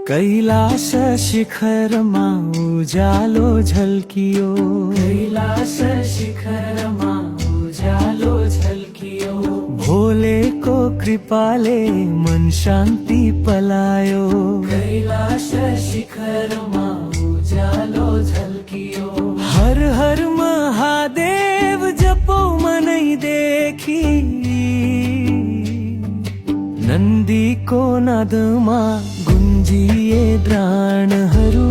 कैलास शिखरमा उजालो झलकियो, कैलास शिखरमा उजालो झलकियो। भोले को कृपाले मन शांति पलायो, कैलास शिखरमा उजालो झलकियो। हर हर महादेव जपो मनै देखी, नंदी को नादमा गुंजिए द्राणहरू।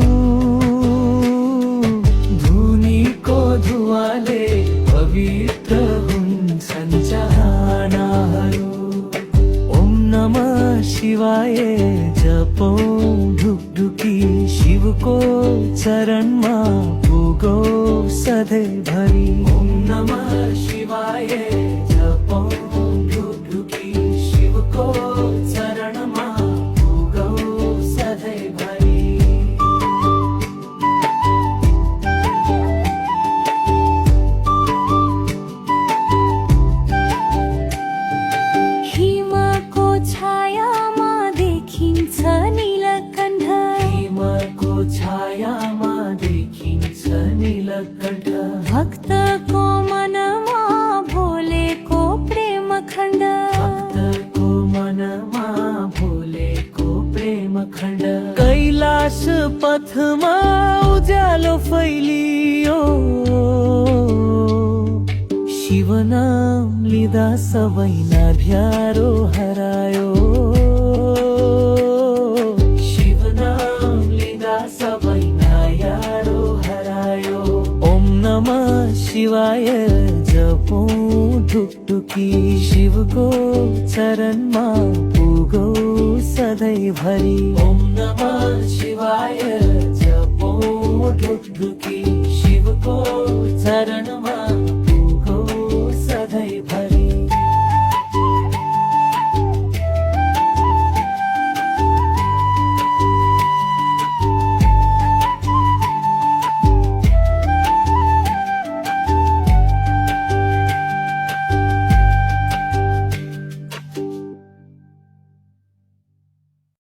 धुनीको धुवाले पवित्र हुन्छन् चाहनाहरू। ओम नमः शिवाय जपौ ढुकढुकी, शिवको चरणमा पुगौ सधैँभरि। ओम नमः शिवाय जपौ ढुकढुकी, शिवको चरणमा पुगौ सधैँभरि। हिमको छायामा देखिन्छ नीलकण्ठ, हिमको छायामा देखिन्छ नीलकण्ठ। भक्तको मनमा भोलेको प्रेम खण्ड, भक्तको मनमा भोलेको प्रेम खण्ड। कैलाश पथमा उज्यालो फैलियो, शिव नाम लिँदा सबै नाभ्यारो हरायो। शिव नाम लिँदा सबै नायारो हरायो। ओम नमः शिवाय जपौ ढुकढुकी, शिवको चरणमा पुगौ सधैँभरि। ओम नमः शिवाय जपौ ढुकढुकी, शिवको